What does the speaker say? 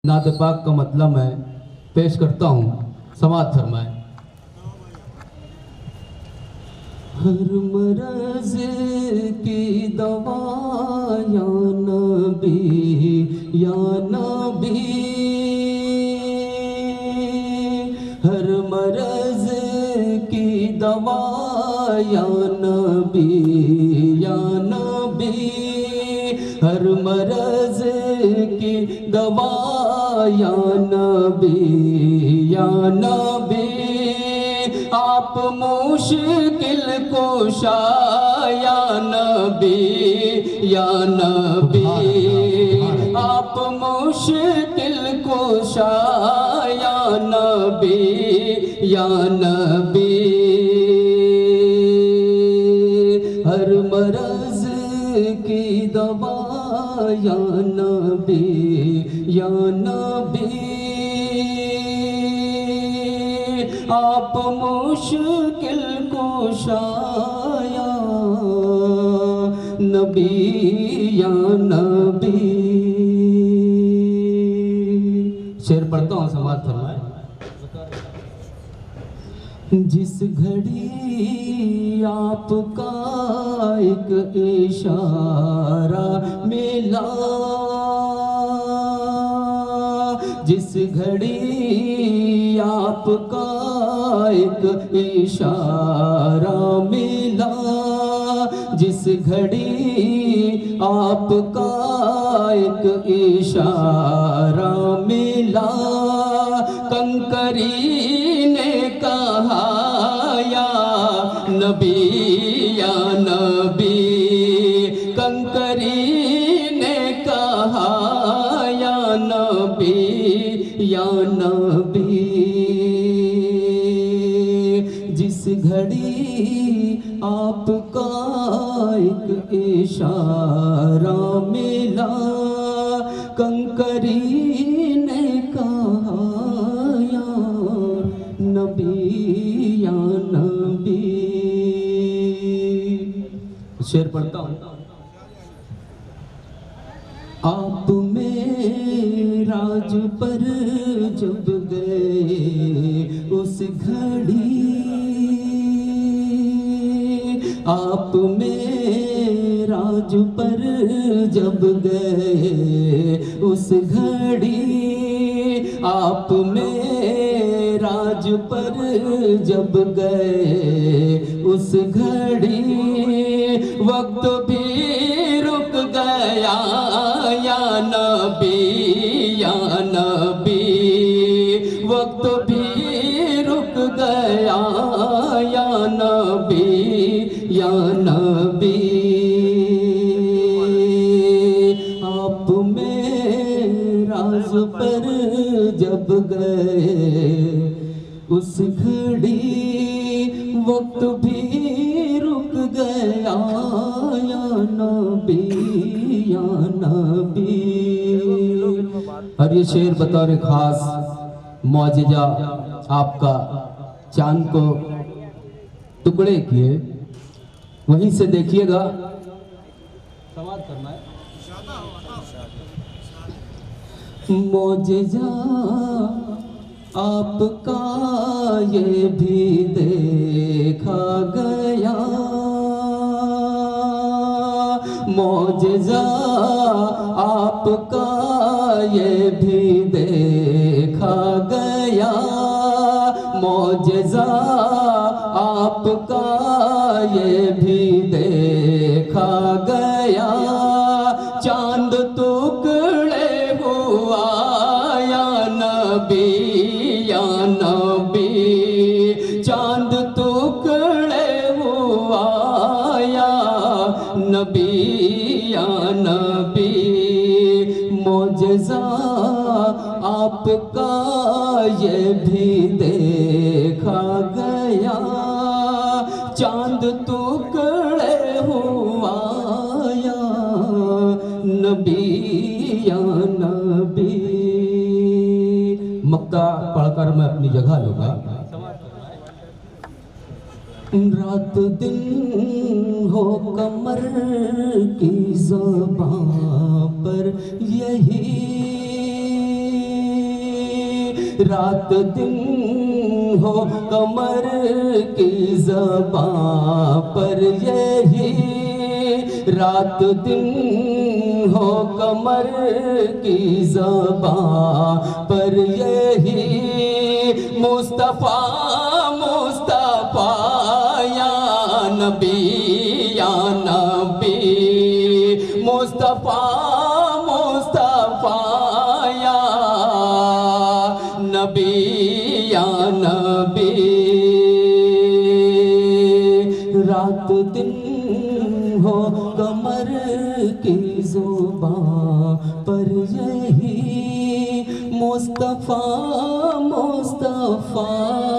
नात पाक का मतलब मैं पेश करता हूँ, समाज फरमाए। हर मरज की दवा या नबी या नबी, हर मरज की दवा या नबी या नबी, हर मरज की दवा या नबी या नबी, आप मुश्किल कुशा या नबी या नबी, आप मुश्किल कुशा या नबी या नबी, हर मरज की दवा या नबी या नबी, आप मुश्किल कुशा या नबी या नबी। शेर पढ़ता हूँ, समाज फरमाए। जिस घड़ी आपका एक इशारा मिला, जिस घड़ी आपका एक इशारा मिला, जिस घड़ी आपका एक इशारा मिला, कंकरी ने कहा या नबी या नबी, कंकरी ने कहा या नबी या नबी, जिस घड़ी आपका एक इशारा मिला, कंकरी ने कहा या नबी या नबी। शेर पढ़ता हूँ। आप मेराज पर जब गए उस घड़ी, आप मेराज पर जब गए उस घड़ी, आप मेराज पर जब गए उस घड़ी, वक्त भी रुक गया या नबी या नबी, वक्त भी रुक गया या नबी या नबी, आप मेराज पर जब गए उस घड़ी, वक्त भी रुक गया या नबी या नबी। और ये शेर बतौर खास मौजिजा आपका चांद को टुकड़े किए, वहीं से देखिएगा, समाज करना है। मौजिजा आपका ये भी देखा गया, मौजिजा आपका ये भी देखा गया, मौजिजा आपका ये भी देखा गया, चांद टुकड़े हुआ या नबी या नबी, चांद टुकड़े हुआ या नबी या नबी, मौजिज़ा आपका ये भी देखा गया, चांद टुकड़े हुआ या नबी या नबी। मक्ता पढ़कर मैं अपनी जगह लूंगा। रात दिन हो कमर की ज़बां पर यही رات دن ہو قمر کی زبان پر یہی رات دن ہو قمر کی زبان پر یہی مصطفیٰ مصطفیٰ یا نبی مصطفیٰ مصطفیٰ یا نبی رات دن ہو قمر کی زبان پر یہی مصطفیٰ مصطفیٰ